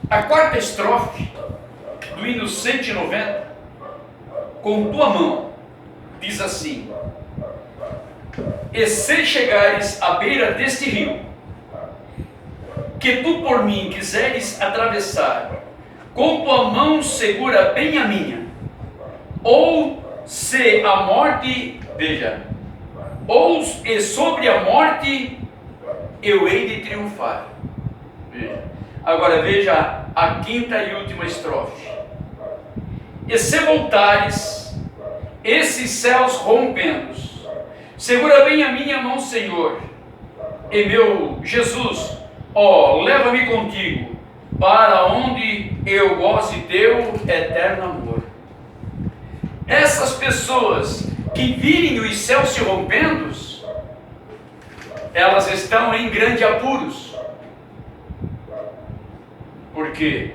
A quarta estrofe do hino 190, com tua mão, diz assim: e se chegares à beira deste rio, que tu por mim quiseres atravessar, com tua mão segura bem a minha, ou se a morte, veja, ou e sobre a morte eu hei de triunfar. Veja. Agora veja a quinta e última estrofe. E se voltares, esses céus rompendo, segura bem a minha mão, Senhor, e meu Jesus, ó, leva-me contigo, para onde eu goze teu eterno amor. Essas pessoas que virem os céus se rompendo, elas estão em grande apuros. Por quê?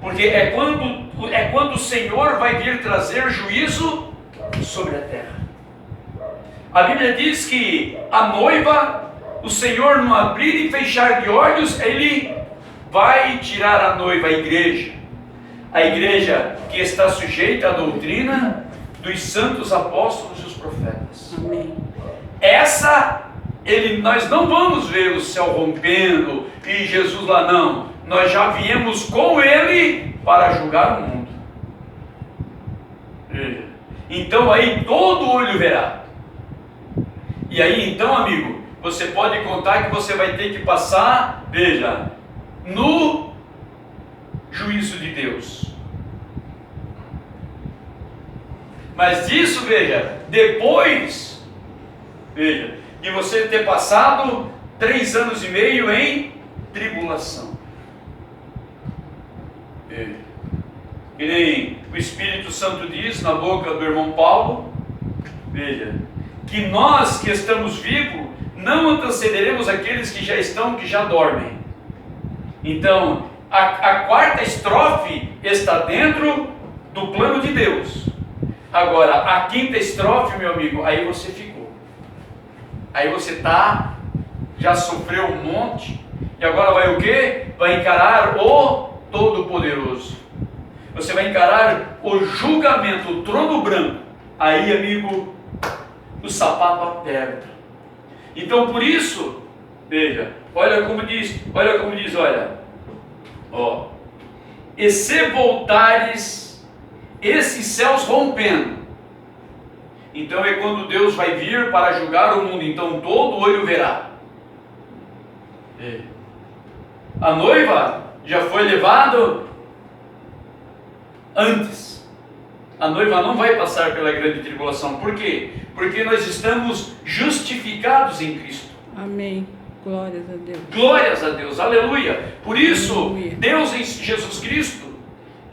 Porque é quando o Senhor vai vir trazer juízo sobre a terra. A Bíblia diz que a noiva, o Senhor no abrir e fechar de olhos, Ele vai tirar a noiva, a igreja que está sujeita à doutrina dos santos apóstolos e os profetas. Amém. Nós não vamos ver o céu rompendo e Jesus lá, não. Nós já viemos com Ele para julgar o mundo. Então aí todo olho verá. E aí então, amigo, você pode contar que você vai ter que passar, veja, no juízo de Deus. Mas disso, veja, depois, veja, de você ter passado 3 anos e meio em tribulação. Que nem o Espírito Santo diz na boca do irmão Paulo, veja, que nós que estamos vivos não antecederemos aqueles que já dormem. Então, a quarta estrofe está dentro do plano de Deus. Agora, a quinta estrofe, meu amigo, aí você ficou. Aí você já sofreu um monte, e agora vai o quê? Vai encarar o Todo-Poderoso. Você vai encarar o julgamento, o trono branco. Aí, amigo, o sapato aperta. Então, por isso, veja, olha como diz, ó, e se voltares, esses céus rompendo. Então é quando Deus vai vir para julgar o mundo. Então todo olho verá. A noiva já foi levada antes. A noiva não vai passar pela grande tribulação. Por quê? Porque nós estamos justificados em Cristo. Amém. Glórias a Deus. Glórias a Deus. Aleluia. Por isso, Aleluia. Deus em Jesus Cristo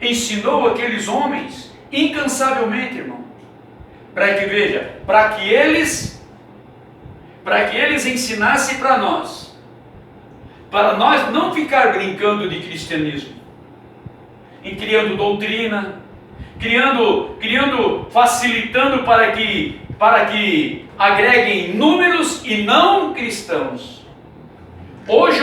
ensinou aqueles homens incansavelmente, irmão, para que eles ensinassem para nós não ficar brincando de cristianismo, em criando doutrina, facilitando para que agreguem números e não cristãos. Hoje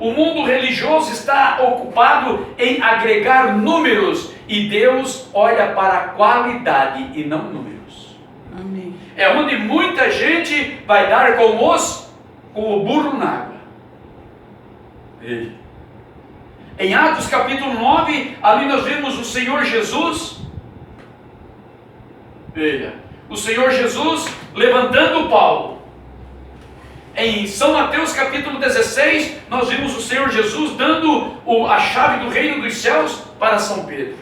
o mundo religioso está ocupado em agregar números, e Deus olha para a qualidade e não números. Amém. É onde muita gente vai dar com o burro na água. Veja. Em Atos capítulo 9, ali nós vemos o Senhor Jesus. Veja, o Senhor Jesus levantando Paulo. Em São Mateus capítulo 16, nós vimos o Senhor Jesus dando a chave do reino dos céus para São Pedro.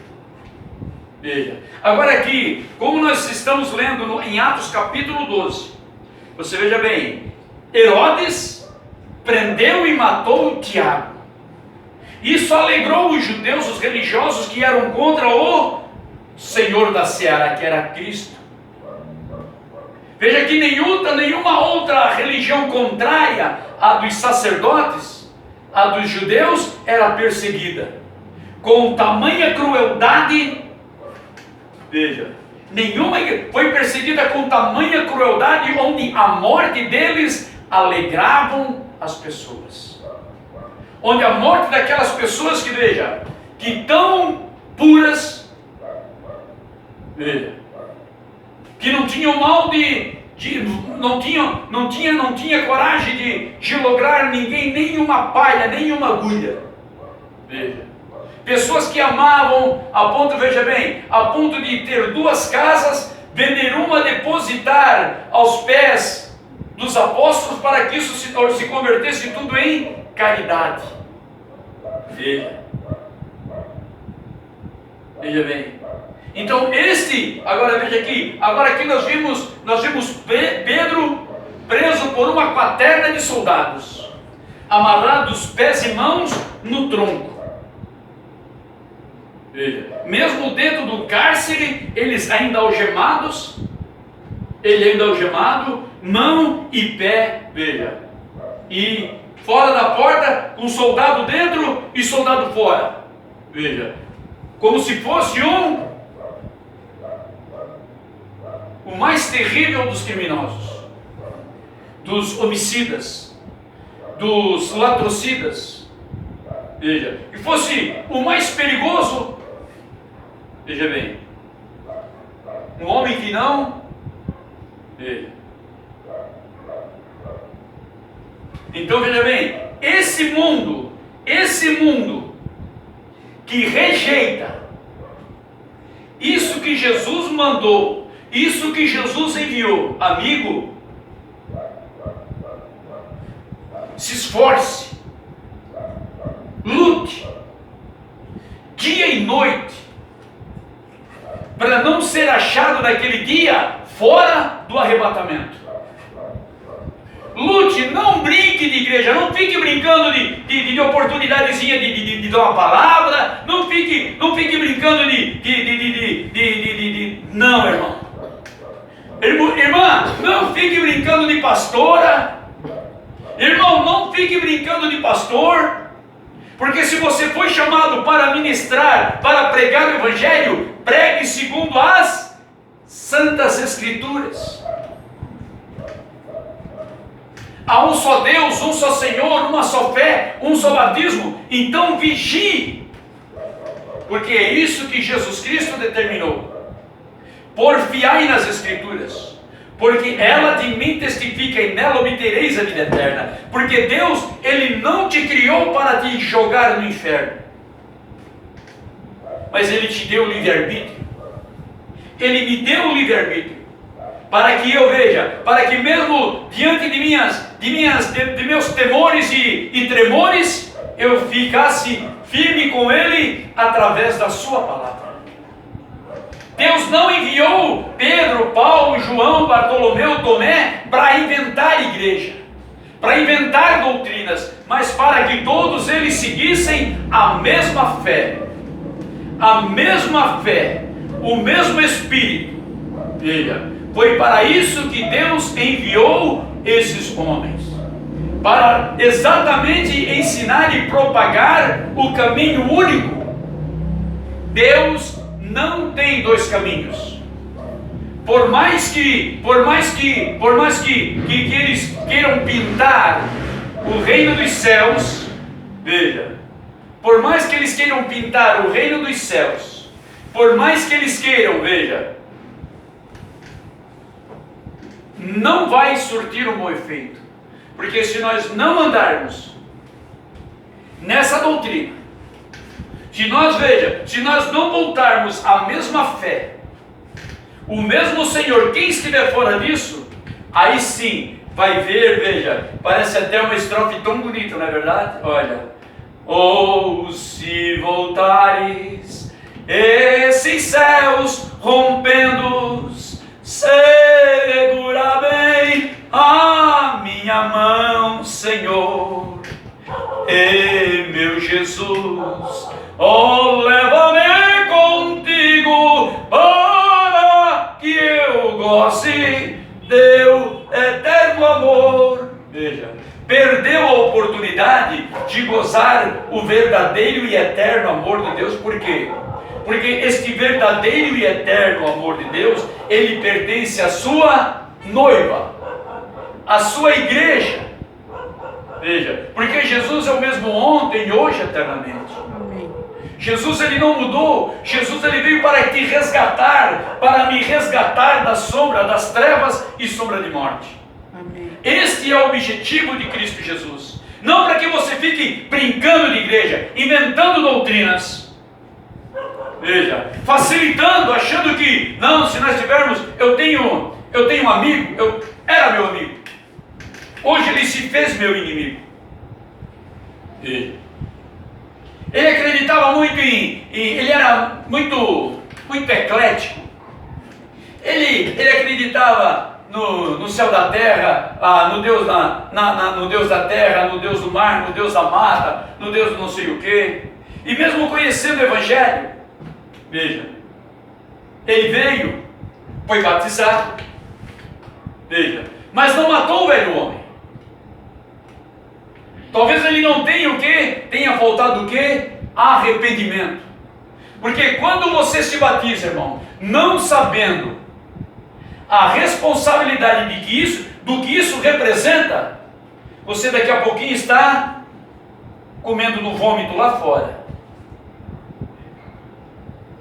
Veja, agora aqui, como nós estamos lendo em Atos capítulo 12, você veja bem, Herodes prendeu e matou Tiago. Isso alegrou os judeus, os religiosos que eram contra o Senhor da Seara, que era Cristo. Veja que nenhuma outra religião contrária à dos sacerdotes, à dos judeus, era perseguida. Com tamanha crueldade, veja, nenhuma foi perseguida com tamanha crueldade, onde a morte deles alegravam as pessoas. onde a morte daquelas pessoas que, veja, que tão puras, veja, que não tinham mal não tinha coragem de lograr ninguém, nenhuma palha, nenhuma agulha. Veja, pessoas que amavam a ponto, veja bem, a ponto de ter 2 casas, vender uma, depositar aos pés dos apóstolos para que isso se convertesse tudo em caridade. Veja bem. Então agora veja aqui, agora aqui nós vimos Pedro preso por uma quaterna de soldados, amarrados pés e mãos no tronco. Veja, mesmo dentro do cárcere, eles ainda algemados, ele ainda algemado, mão e pé, veja, e fora da porta, um soldado dentro e soldado fora, veja, como se fosse o mais terrível dos criminosos, dos homicidas, dos latrocidas, veja, que fosse o mais perigoso, veja bem, um homem que não, veja. Então veja bem, esse mundo que rejeita isso que Jesus mandou, isso que Jesus enviou, amigo, se esforce, lute, dia e noite, para não ser achado naquele dia fora do arrebatamento. Lute, não brinque de igreja, não fique brincando de oportunidadezinha de dar uma palavra, não fique brincando não, irmão. Irmã, não fique brincando de pastora. Irmão, não fique brincando de pastor, porque se você foi chamado para ministrar, para pregar o Evangelho, pregue segundo as Santas Escrituras. Há um só Deus, um só Senhor, uma só fé, um só batismo. Então vigie, porque é isso que Jesus Cristo determinou. Porfiai nas Escrituras, porque ela de mim testifica e nela obtereis a vida eterna. Porque Deus, Ele não te criou para te jogar no inferno, mas Ele te deu o livre-arbítrio. Ele me deu o livre-arbítrio, para que eu veja, para que mesmo diante de meus temores e tremores, eu ficasse firme com Ele através da sua palavra. Deus não enviou Pedro, Paulo, João, Bartolomeu, Tomé para inventar igreja, para inventar doutrinas, mas para que todos eles seguissem a mesma fé, o mesmo Espírito. Veja, foi para isso que Deus enviou esses homens, para exatamente ensinar e propagar o caminho único. Deus não tem 2 caminhos. Por mais que eles queiram pintar o reino dos céus, veja, por mais que eles queiram pintar o reino dos céus, por mais que eles queiram, veja, não vai surtir um bom efeito, porque se nós não andarmos nessa doutrina, se nós não voltarmos à mesma fé, o mesmo Senhor, quem estiver fora disso, aí sim vai ver, veja, parece até uma estrofe tão bonita, não é verdade? Olha, ou se voltares, esses céus rompendo, segura bem a minha mão, Senhor, e meu Jesus, oh, leva-me contigo, para que eu goze teu eterno amor. Veja, perdeu a oportunidade de gozar o verdadeiro e eterno amor de Deus. Por quê? Porque este verdadeiro e eterno amor de Deus, ele pertence à sua noiva, à sua igreja. Veja, porque Jesus é o mesmo ontem, hoje, eternamente. Amém. Jesus, ele não mudou. Jesus, ele veio para te resgatar, para me resgatar da sombra, das trevas e sombra de morte. Amém. Este é o objetivo de Cristo Jesus. Não para que você fique brincando de igreja, inventando doutrinas. Veja, facilitando, achando que, não, se nós tivermos, eu tenho um amigo, era meu amigo. Hoje ele se fez meu inimigo. Veja. Ele acreditava muito ele era muito eclético. Ele acreditava no céu da terra, no Deus no Deus da terra, no Deus do mar, no Deus da mata, no Deus do não sei o quê. E mesmo conhecendo o Evangelho, veja, ele veio, foi batizado, veja, mas não matou o velho homem. Talvez ele não tenha o quê? Tenha faltado o quê? Arrependimento. Porque quando você se batiza, irmão, não sabendo a responsabilidade do que isso representa, você daqui a pouquinho está comendo no vômito lá fora.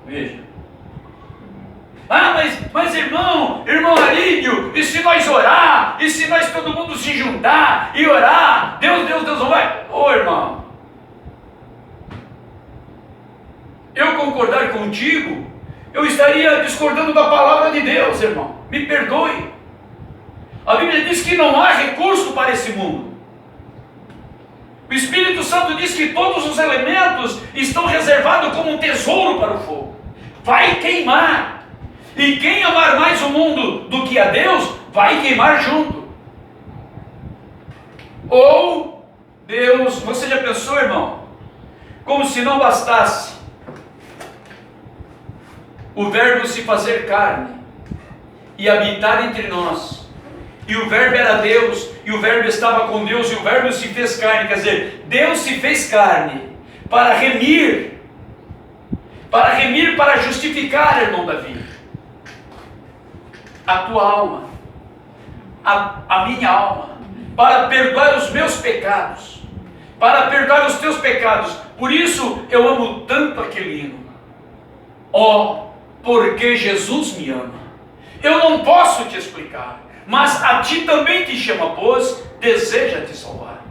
Veja. Mas irmão Arídio, e se nós orar, e se nós todo mundo se juntar e orar, Deus não vai. Ô irmão, eu concordar contigo, eu estaria discordando da palavra de Deus, irmão. Me perdoe. A Bíblia diz que não há recurso para esse mundo. O Espírito Santo diz que todos os elementos estão reservados como um tesouro para o fogo. Vai queimar. E quem amar mais o mundo do que a Deus, vai queimar junto. Ou Deus, você já pensou, irmão? Como se não bastasse o verbo se fazer carne e habitar entre nós. E o verbo era Deus, e o verbo estava com Deus, e o verbo se fez carne. Quer dizer, Deus se fez carne para remir, para justificar, irmão Davi, a tua alma, a minha alma, para perdoar os meus pecados, para perdoar os teus pecados. Por isso eu amo tanto aquele hino. Ó, porque Jesus me ama. Eu não posso te explicar, mas a ti também te chama, pois deseja te salvar.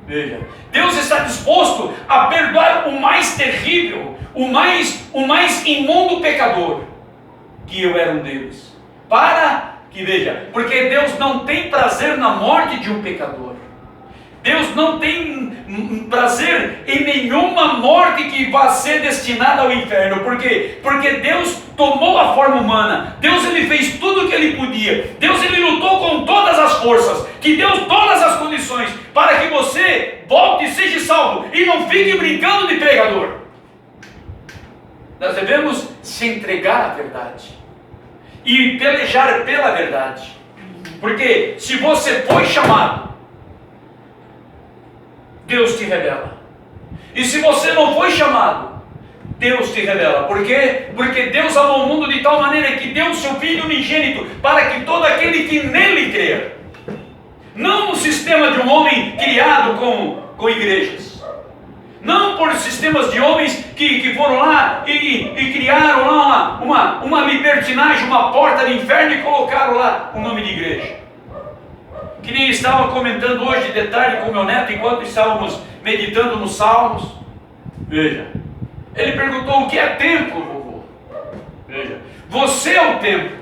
Veja, Deus está disposto a perdoar o mais terrível, o mais imundo pecador, que eu era um deles. Para que, veja, porque Deus não tem prazer na morte de um pecador. Deus não tem prazer em nenhuma morte que vá ser destinada ao inferno. Por quê? Porque Deus tomou a forma humana. Deus, ele fez tudo o que ele podia. Deus, ele lutou com todas as forças, que deu todas as condições para que você volte e seja salvo e não fique brincando de pregador. Nós devemos se entregar à verdade e pelejar pela verdade. Porque se você foi chamado, Deus te revela. E se você não foi chamado, Deus te revela. Por quê? Porque Deus amou o mundo de tal maneira que deu o seu Filho unigênito para que todo aquele que nele crer, não no sistema de um homem criado com igrejas, não por sistemas de homens que foram lá e criaram lá uma libertinagem, uma porta de inferno e colocaram lá o nome de igreja. Que nem estava comentando hoje de tarde com meu neto, enquanto estávamos meditando nos Salmos. Veja, ele perguntou: o que é templo, vovô? Veja, você é o templo.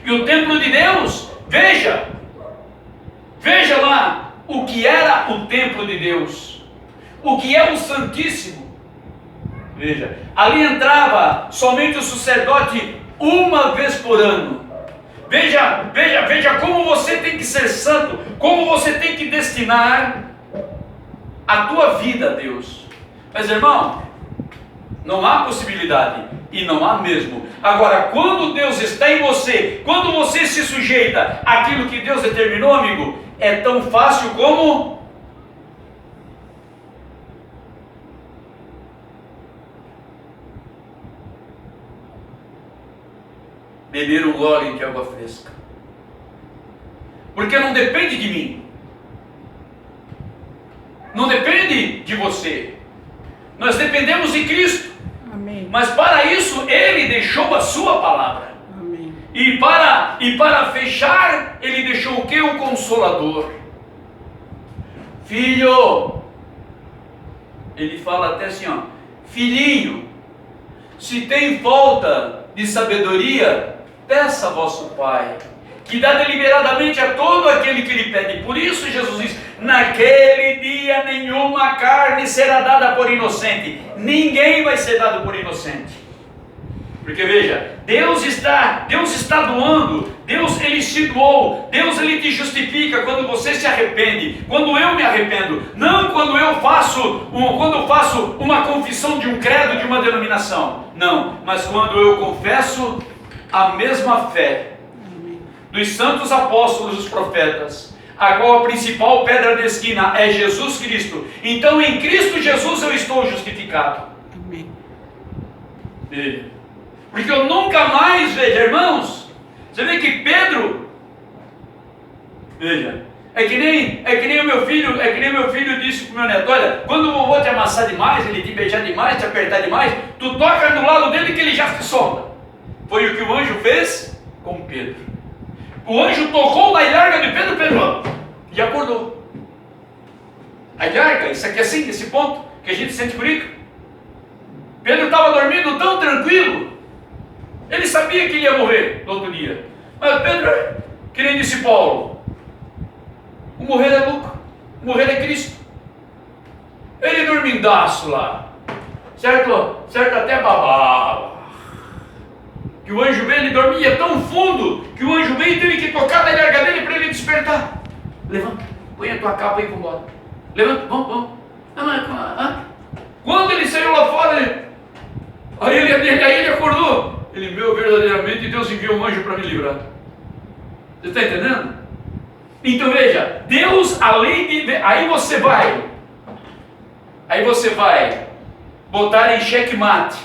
E o templo de Deus, veja lá o que era o templo de Deus, o que é o Santíssimo. Veja, ali entrava somente o sacerdote uma vez por ano. Veja como você tem que ser santo, como você tem que destinar a tua vida a Deus. Mas irmão, não há possibilidade, e não há mesmo. Agora, quando Deus está em você, quando você se sujeita àquilo que Deus determinou, amigo, é tão fácil como beber um gole de água fresca. Porque não depende de mim. Não depende de você. Nós dependemos de Cristo. Amém. Mas para isso Ele deixou a sua palavra. Amém. E para fechar, Ele deixou o que? O Consolador. Filho, Ele fala até assim, ó, filhinho, se tem falta de sabedoria, peça a vosso Pai, que dá deliberadamente a todo aquele que lhe pede. Por isso Jesus diz, naquele dia nenhuma carne será dada por inocente. Ninguém vai ser dado por inocente. Porque veja, Deus está doando, Deus Ele se doou, Deus Ele te justifica quando você se arrepende, quando eu me arrependo, não quando eu faço uma confissão de um credo, de uma denominação, não, mas quando eu confesso a mesma fé dos santos apóstolos, os profetas, a qual a principal pedra de esquina é Jesus Cristo. Então em Cristo Jesus eu estou justificado. Amém. Porque eu nunca mais, veja, irmãos, você vê que Pedro, veja, é que nem o meu filho disse para o meu neto, olha, quando o vovô te amassar demais, ele te beijar demais, te apertar demais, tu toca do lado dele que ele já se solta. Foi o que o anjo fez com Pedro. O anjo tocou na ilharga de Pedro, Pedro e acordou. A ilharga, isso aqui é assim, esse ponto que a gente sente bonito. Pedro estava dormindo tão tranquilo, ele sabia que ele ia morrer no outro dia. Mas Pedro, que nem disse Paulo, o morrer é lucro, o morrer é Cristo. Ele dormindaço lá, certo até babava. Que o anjo veio, ele dormia tão fundo, que o anjo veio e teve que tocar na ilharga dele para ele despertar. Levanta, põe a tua capa aí e vamos embora. Levanta, vamos. Quando ele saiu lá fora, aí ele acordou. Ele, verdadeiramente Deus enviou um anjo para me livrar. Você está entendendo? Então veja, Deus além de... Aí você vai botar em xeque-mate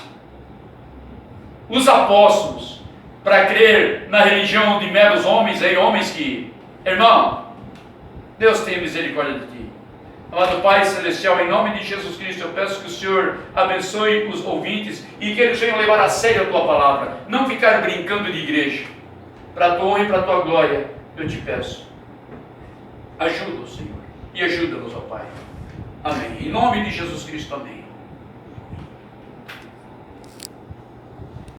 os apóstolos para crer na religião de meros homens, homens que... Irmão, Deus tenha misericórdia de ti. Amado Pai Celestial, em nome de Jesus Cristo, eu peço que o Senhor abençoe os ouvintes e que eles venham levar a sério a Tua palavra, não ficar brincando de igreja. Para a Tua honra e para a Tua glória, eu te peço. Ajuda-nos, Senhor, e ajuda-nos, ó Pai. Amém. Em nome de Jesus Cristo, amém.